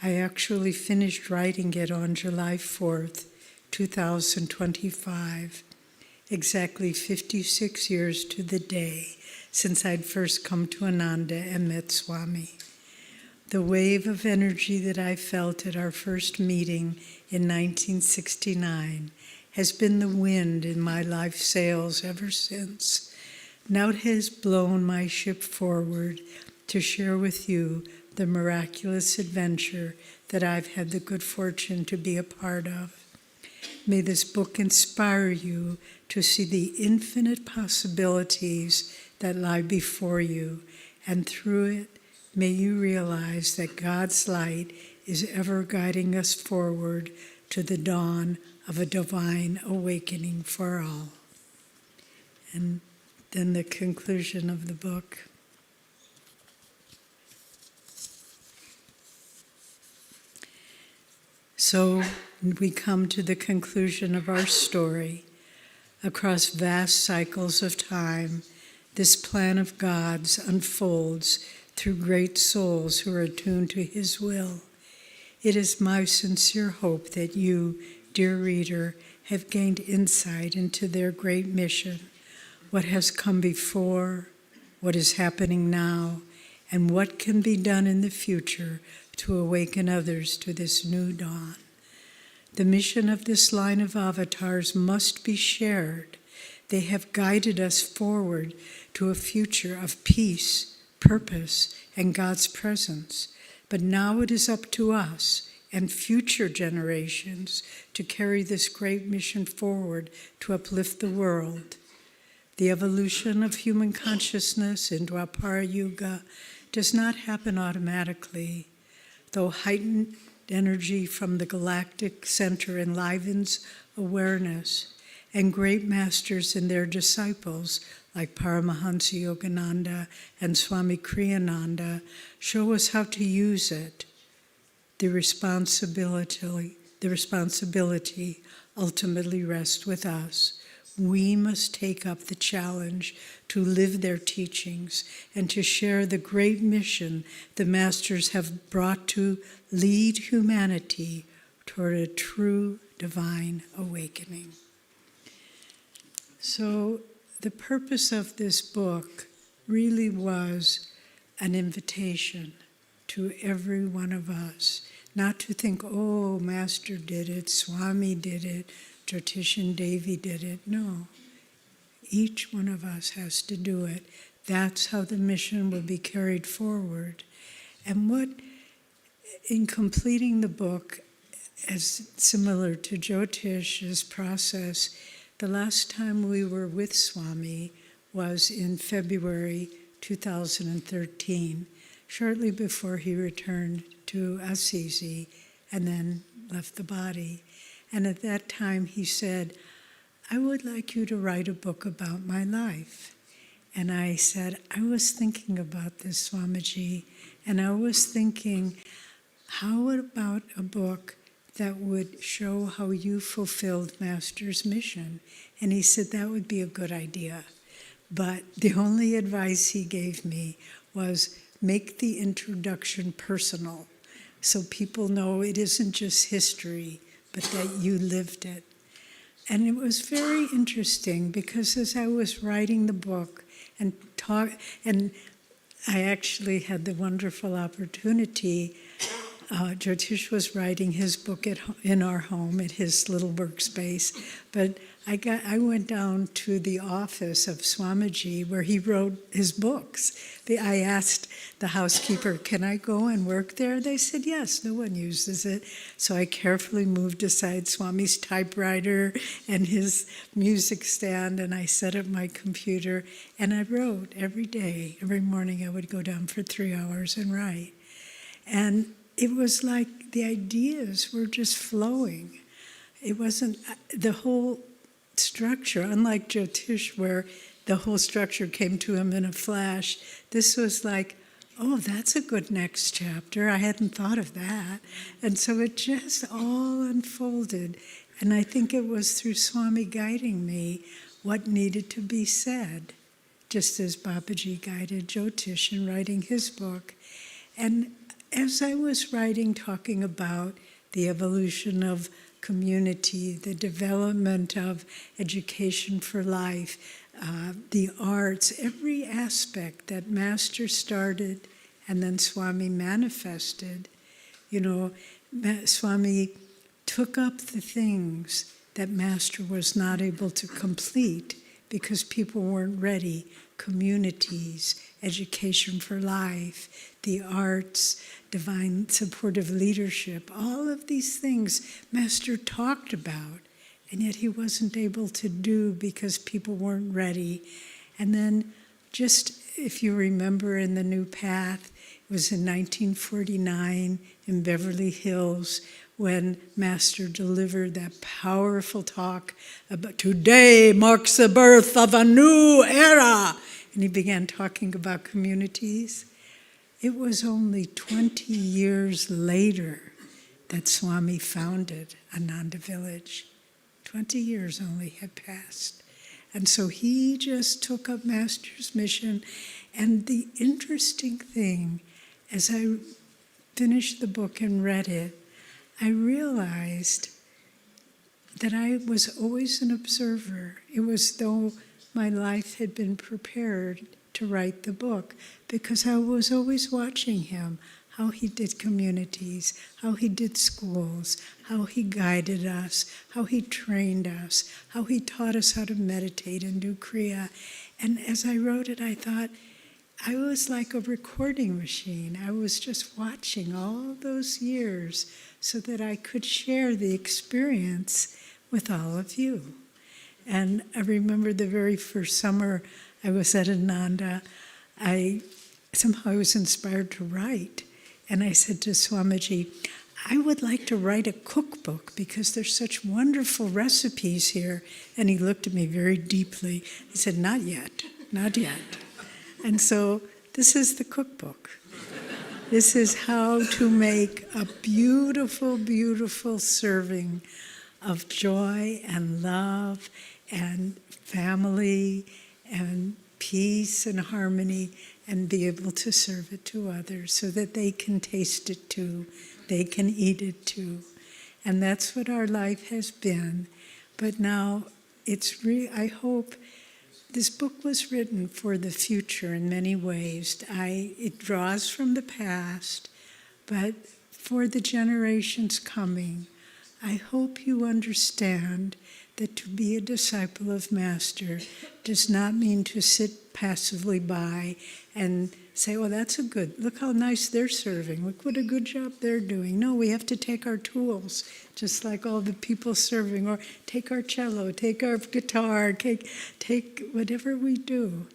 D: I actually finished writing it on July 4th, 2025, exactly 56 years to the day since I'd first come to Ananda and met Swami. The wave of energy that I felt at our first meeting in 1969 has been the wind in my life sails ever since. Now it has blown my ship forward to share with you the miraculous adventure that I've had the good fortune to be a part of. May this book inspire you to see the infinite possibilities that lie before you, and through it, may you realize that God's light is ever guiding us forward to the dawn of a divine awakening for all. And then the conclusion of the book. So we come to the conclusion of our story. Across vast cycles of time, this plan of God's unfolds through great souls who are attuned to His will. It is my sincere hope that you, dear reader, have gained insight into their great mission, what has come before, what is happening now, and what can be done in the future to awaken others to this new dawn. The mission of this line of avatars must be shared. They have guided us forward to a future of peace, purpose, and God's presence. But now it is up to us and future generations to carry this great mission forward to uplift the world. The evolution of human consciousness in Dwapara Yuga does not happen automatically, though heightened energy from the galactic center enlivens awareness, and great masters and their disciples, like Paramhansa Yogananda and Swami Kriyananda, show us how to use it. The responsibility ultimately rests with us. We must take up the challenge to live their teachings and to share the great mission the Masters have brought to lead humanity toward a true divine awakening. So the purpose of this book really was an invitation to every one of us, not to think, oh, Master did it, Swami did it, Jyotish and Devi did it. No, each one of us has to do it. That's how the mission will be carried forward. And in completing the book, as similar to Jyotish's process, the last time we were with Swami was in February 2013, shortly before he returned to Assisi and then left the body. And at that time he said, I would like you to write a book about my life. And I said, I was thinking about this, Swamiji, and I was thinking, how about a book that would show how you fulfilled Master's mission? And he said that would be a good idea. But the only advice he gave me was make the introduction personal, so people know it isn't just history, but that you lived it. And it was very interesting because as I was writing the book and I actually had the wonderful opportunity. Jyotish was writing his book in our home at his little workspace, but I went down to the office of Swamiji where he wrote his books. I asked the housekeeper, can I go and work there? They said, yes, no one uses it. So I carefully moved aside Swami's typewriter and his music stand, and I set up my computer, and I wrote every day. Every morning I would go down for 3 hours and write. And it was like the ideas were just flowing. It wasn't the whole structure, unlike Jyotish, where the whole structure came to him in a flash. This was like, oh, that's a good next chapter. I hadn't thought of that. And so it just all unfolded. And I think it was through Swami guiding me what needed to be said, just as Babaji guided Jyotish in writing his book. And as I was writing, talking about the evolution of community, the development of education for life, the arts, every aspect that Master started and then Swami manifested, Swami took up the things that Master was not able to complete because people weren't ready. Communities, education for life, the arts, divine supportive leadership, all of these things Master talked about, and yet he wasn't able to do because people weren't ready. And then just, if you remember in the New Path, it was in 1949 in Beverly Hills when Master delivered that powerful talk about today marks the birth of a new era. And he began talking about communities. It was only 20 years later that Swami founded Ananda Village. 20 years only had passed. And so he just took up Master's mission. And the interesting thing, as I finished the book and read it, I realized that I was always an observer. It was though my life had been prepared to write the book, because I was always watching him, how he did communities, how he did schools, how he guided us, how he trained us, how he taught us how to meditate and do Kriya. And as I wrote it, I thought, I was like a recording machine. I was just watching all those years so that I could share the experience with all of you. And I remember the very first summer I was at Ananda, I was inspired to write. And I said to Swamiji, I would like to write a cookbook because there's such wonderful recipes here. And he looked at me very deeply. He said, not yet, not yet. And so this is the cookbook. This is how to make a beautiful, beautiful serving of joy and love and family and peace and harmony, and be able to serve it to others so that they can taste it too, they can eat it too. And that's what our life has been. But now I hope this book was written for the future in many ways. It draws from the past, but for the generations coming, I hope you understand that to be a disciple of Master does not mean to sit passively by and say, oh, that's look how nice they're serving. Look what a good job they're doing. No, we have to take our tools, just like all the people serving, or take our cello, take our guitar, take whatever we do.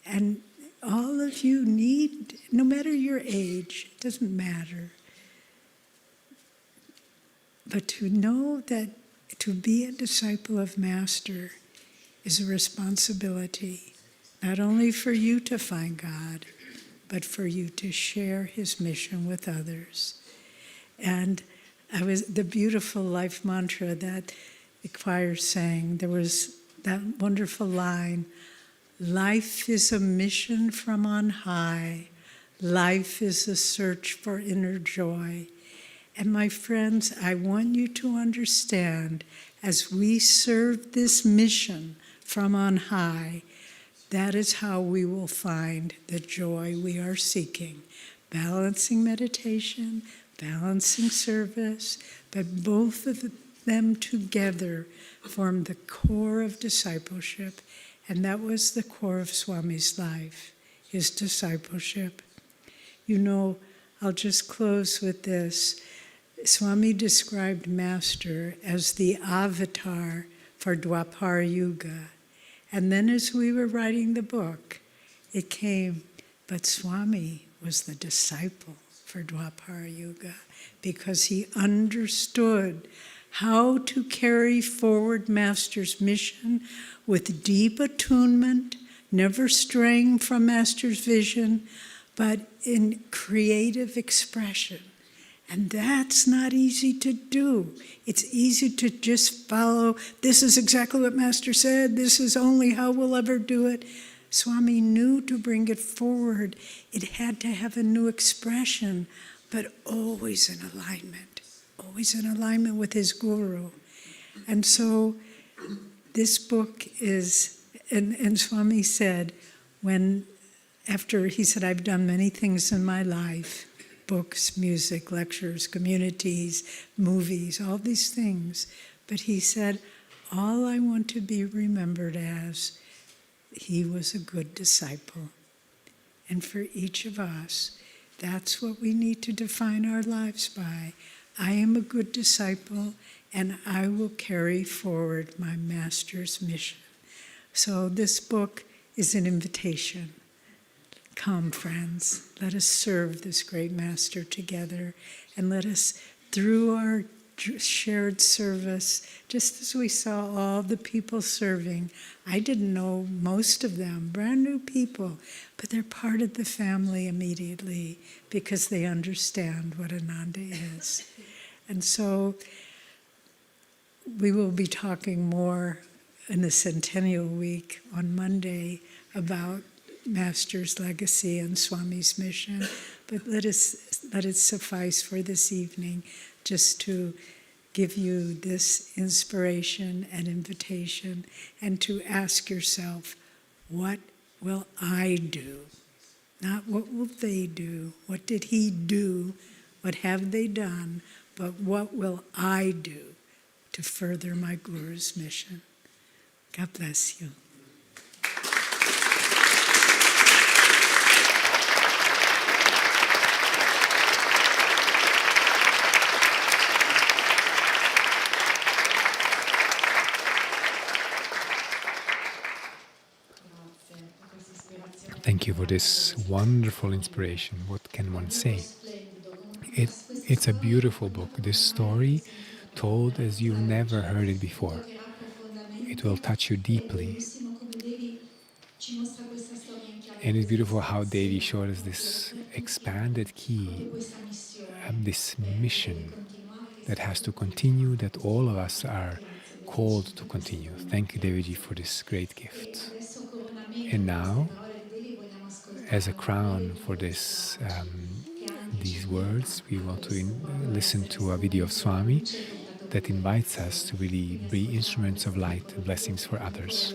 D: And all of you need, no matter your age, it doesn't matter, but to know that to be a disciple of Master is a responsibility, not only for you to find God, but for you to share His mission with others. And the beautiful life mantra that the choir sang, there was that wonderful line, life is a mission from on high, life is a search for inner joy. And my friends, I want you to understand, as we serve this mission from on high, that is how we will find the joy we are seeking. Balancing meditation, balancing service, but both of them together form the core of discipleship. And that was the core of Swami's life, his discipleship. You know, I'll just close with this. Swami described Master as the avatar for Dwapara Yuga. And then as we were writing the book, it came, but Swami was the disciple for Dwapara Yuga because he understood how to carry forward Master's mission with deep attunement, never straying from Master's vision, but in creative expression. And that's not easy to do. It's easy to just follow, this is exactly what Master said, this is only how we'll ever do it. Swami knew to bring it forward. It had to have a new expression, but always in alignment with his guru. And so this book is, and Swami said, after he said, I've done many things in my life, books, music, lectures, communities, movies, all these things. But he said, all I want to be remembered as, he was a good disciple. And for each of us, that's what we need to define our lives by. I am a good disciple, and I will carry forward my Master's mission. So this book is an invitation. Come, friends, let us serve this great Master together, and let us, through our shared service, just as we saw all the people serving, I didn't know most of them, brand new people, but they're part of the family immediately because they understand what Ananda is. And so we will be talking more in the Centennial Week on Monday about Master's legacy and Swami's mission, but let it suffice for this evening just to give you this inspiration and invitation, and to ask yourself, what will I do? Not what will they do, what did he do, what have they done, but what will I do to further my Guru's mission? God bless you.
B: Thank you for this wonderful inspiration. What can one say? It's a beautiful book. This story told as you've never heard it before. It will touch you deeply. And it's beautiful how Devi showed us this expanded key, this mission that has to continue, that all of us are called to continue. Thank you, Devi, for this great gift. And now, as a crown for this, these words, we want to listen to a video of Swami that invites us to really be instruments of light and blessings for others.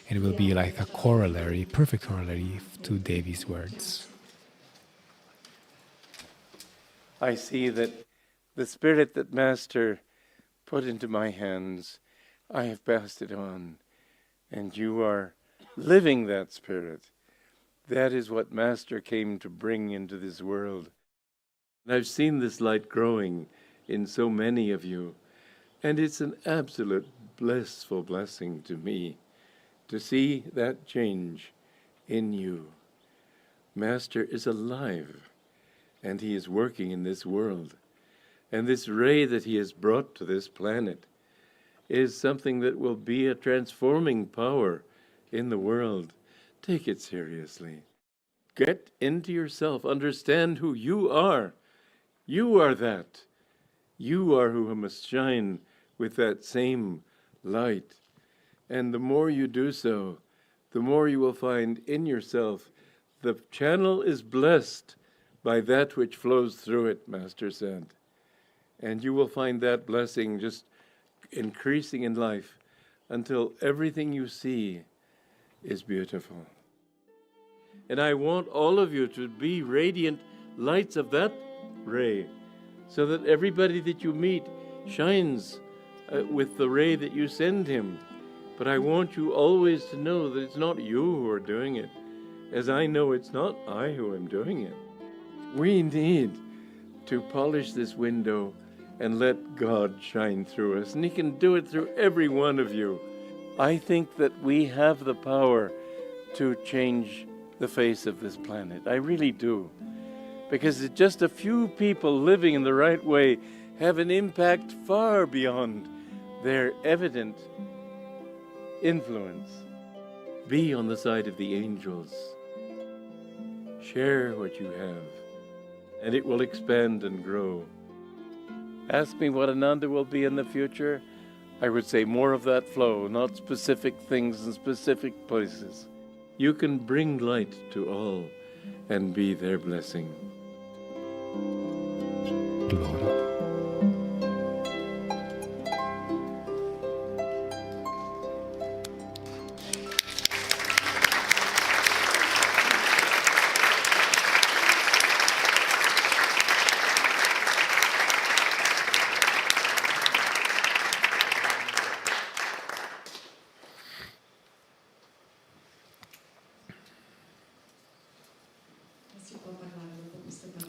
B: And it will be like a corollary, perfect corollary to Devi's words.
E: I see that the spirit that Master put into my hands I have passed it on, and you are living that spirit. That is what Master came to bring into this world. And I've seen this light growing in so many of you, and it's an absolute blissful blessing to me to see that change in you. Master is alive, and he is working in this world. And this ray that he has brought to this planet is something that will be a transforming power in the world. Take it seriously. Get into yourself. Understand who you are. You are that. You are who must shine with that same light. And the more you do so, the more you will find in yourself the channel is blessed by that which flows through it, Master said. And you will find that blessing just increasing in life until everything you see is beautiful. And I want all of you to be radiant lights of that ray, so that everybody that you meet shines with the ray that you send him. But I want you always to know that it's not you who are doing it, as I know it's not I who am doing it. We need to polish this window and let God shine through us, and he can do it through every one of you. I think that we have the power to change the face of this planet. I really do. Because just a few people living in the right way have an impact far beyond their evident influence. Be on the side of the angels. Share what you have, and it will expand and grow. Ask me what Ananda will be in the future. I would say more of that flow, not specific things in specific places. You can bring light to all and be their blessing.
B: Lord.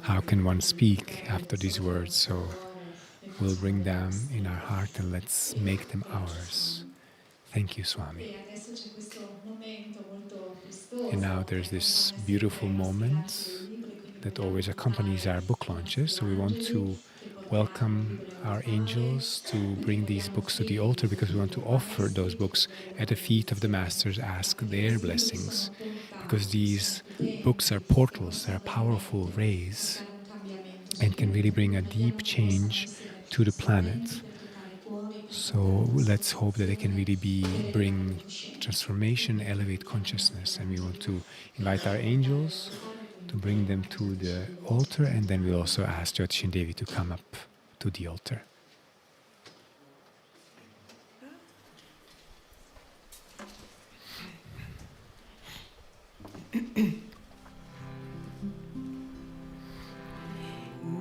B: How can one speak after these words? So we'll bring them in our heart and let's make them ours. Thank you, Swami. And now there's this beautiful moment that always accompanies our book launches. So we want to welcome our angels to bring these books to the altar, because we want to offer those books at the feet of the Masters, ask their blessings. Because these books are portals, they're powerful rays, and can really bring a deep change to the planet. So let's hope that they can really bring transformation, elevate consciousness. And we want to invite our angels to bring them to the altar, and then we'll also ask Jyotish and Devi to come up to the altar.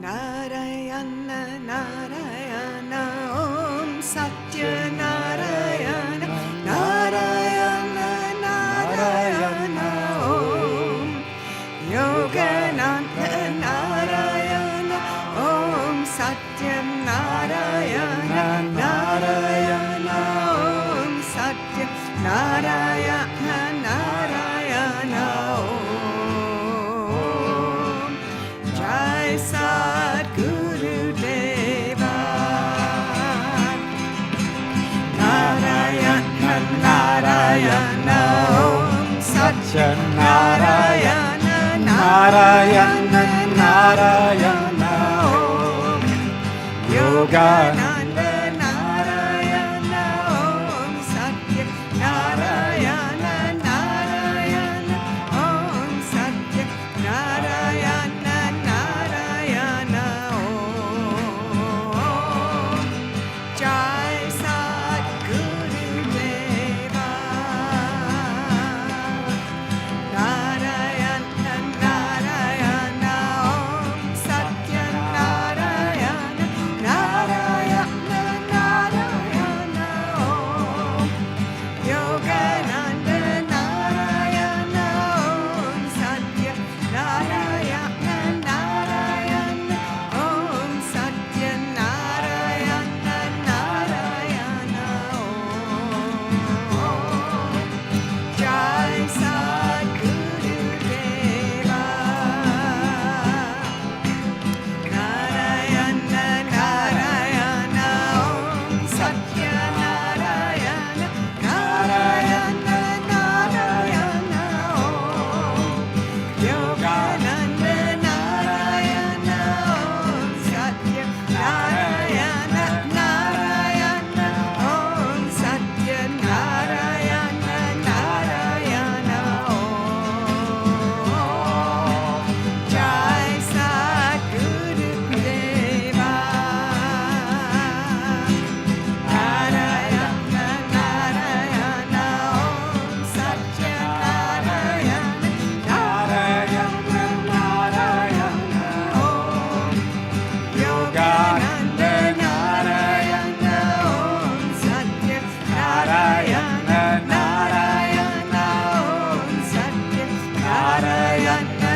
F: Narayana Narayana Om Satya Narayana Narayana Narayana Om Yogananda Narayana Om Satya Narayana Narayana Om Satya Narayana Narayana Om Jai Sadguru Deva Narayana Narayana Om Satya Narayana Narayana Narayana Om Yogananda Narayana Om Satya Narayana Narayana Om Satya Narayana Narayana Om Jai Sadguru Deva Narayana Narayana Om Satya Narayana Narayana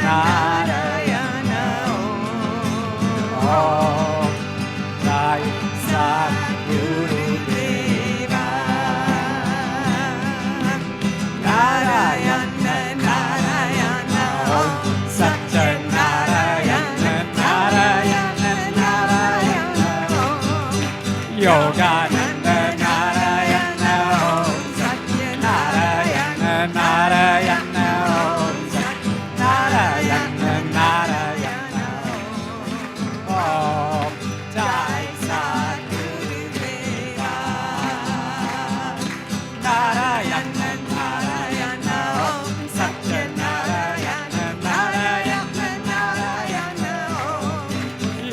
F: Narayana
B: Om Jai
F: Sadguru Deva Narayana Narayana Om Satyanarayana Narayana Narayana Om
B: Yogananda
F: Narayana Om Satyanarayana
B: Narayana Om
F: Narayana Narayana
B: Om
F: Jai Sadguru Deva Narayana Narayana Om Satyanarayana Narayana Narayana Om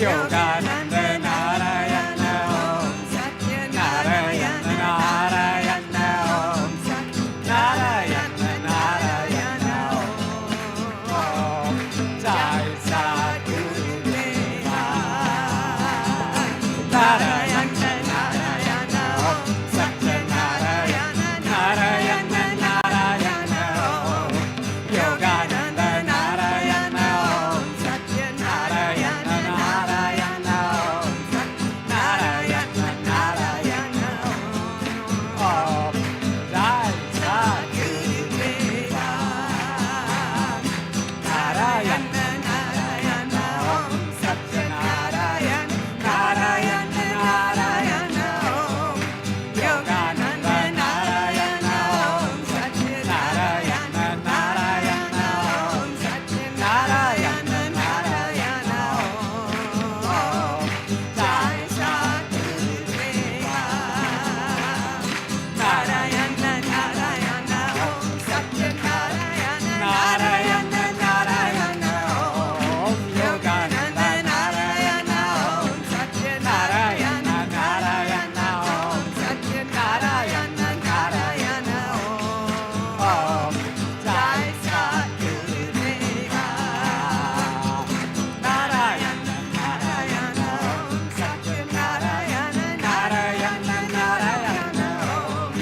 B: Yogananda
F: Narayana Om Satyanarayana Narayana Om Satyanarayana Narayana Om Jai Sadguru Deva Narayana Narayana Om Satyanarayana Narayana Narayana Om Yogananda Narayana Om Satyanarayana Narayana Om Satyanarayana Narayana Om Jai Sadguru Deva Narayana Narayana Om Satyanarayana Narayana Narayana Om Yogananda Narayana Om Satyanarayana Narayana Om Satyanarayana Narayana Om Jai Sadguru Deva Narayana Narayana Om Satyanarayana Narayana Narayana Om Yogananda Narayana Om Satyanarayana Narayana Om Satyanarayana Narayana Om Jai Sadguru Deva Narayana Narayana Om Satyanarayana Narayana Narayana Om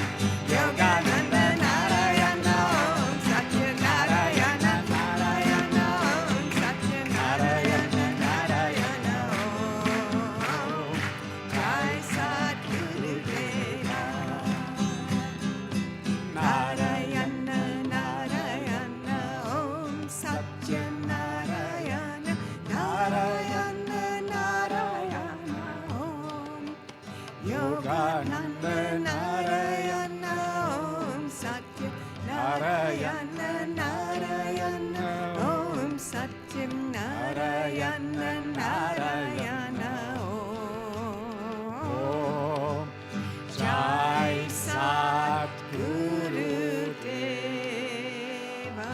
F: Yogananda Narayana Om Satyanarayana Narayana Om Satyanarayana Narayana Om Jai Sadguru Deva Narayana Narayana Om Satyanarayana Narayana Narayana Om Yogananda Narayana Om Satyanarayana Narayana Om Satyanarayana Narayana Om Jai Sadguru Deva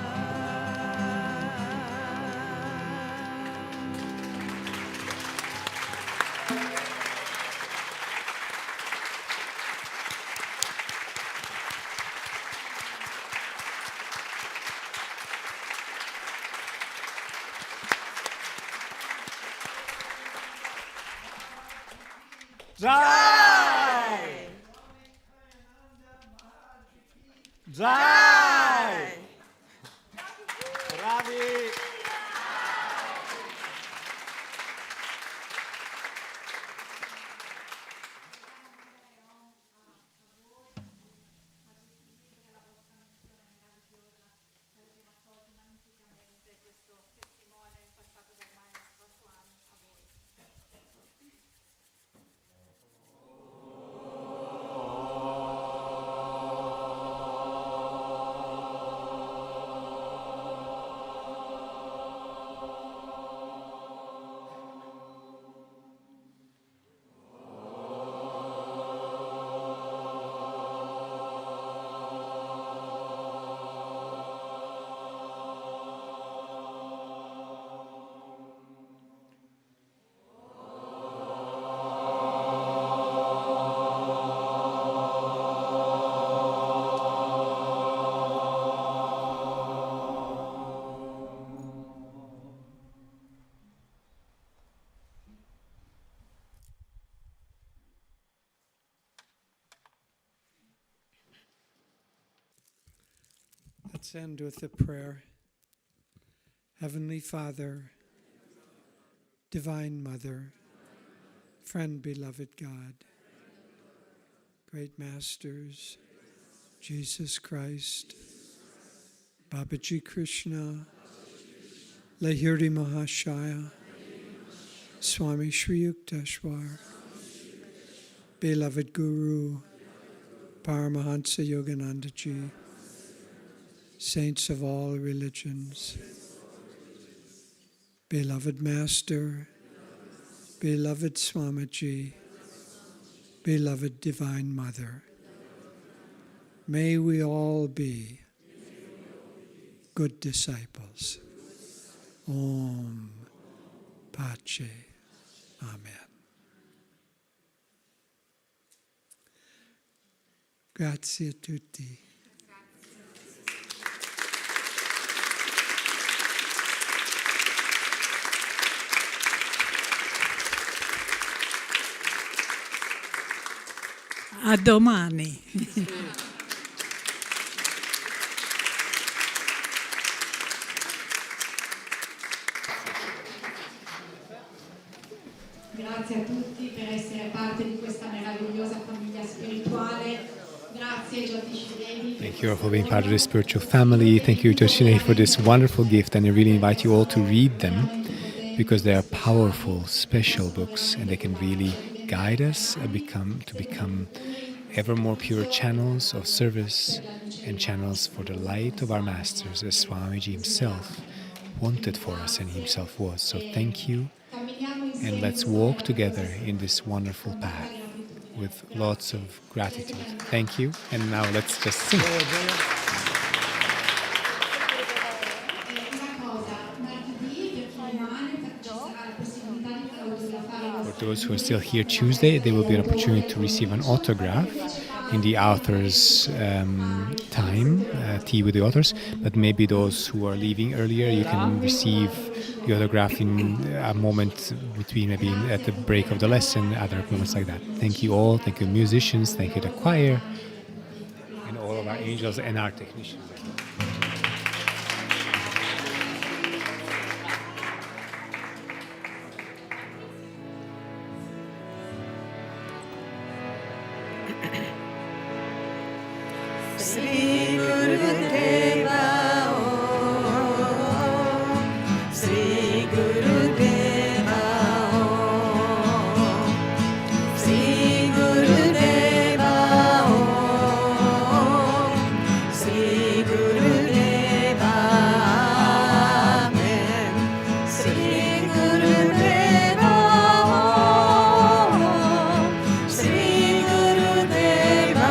B: Jai! Jai! Ravi!
C: Let's end with a prayer. Heavenly Father, Divine Mother, Friend, Beloved God, Great Masters, Jesus Christ, Babaji Krishna, 𝗙𝗰𝗀𝗻𝗁𝗁, Swami 𝗔𝗂𝗏𝗏𝗃, Beloved Guru, Paramhansa Yogananda ji, saints of all religions, beloved Master, beloved Swamiji, beloved Divine Mother, may we all be good disciples. Om Pace. Amen. Grazie a tutti.
D: A domani.
G: Grazie a tutti per essere parte di questa meravigliosa famiglia spirituale. Grazie Jyotish Devi.
B: Thank you all for being part of this spiritual family. Thank you, Jyotish, for this wonderful gift, and I really invite you all to read them because they are powerful, special books, and they can really guide us to become ever more pure channels of service and channels for the light of our masters, as Swamiji himself wanted for us and himself was. So thank you, and let's walk together in this wonderful path with lots of gratitude. Thank you, and now let's just sing. For those who are still here Tuesday, there will be an opportunity to receive an autograph in the author's time, tea with the authors, but maybe those who are leaving earlier, you can receive the autograph in a moment between, maybe at the break of the lesson, other moments like that. Thank you all, thank you musicians, thank you the choir, and all of our angels and our technicians.
F: Sri Gurudeva Om, Sri Gurudeva Om, Sri Gurudeva Om, Sri Gurudeva Amen, Sri Gurudeva Om, Sri Gurudeva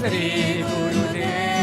F: Sri Gurudeva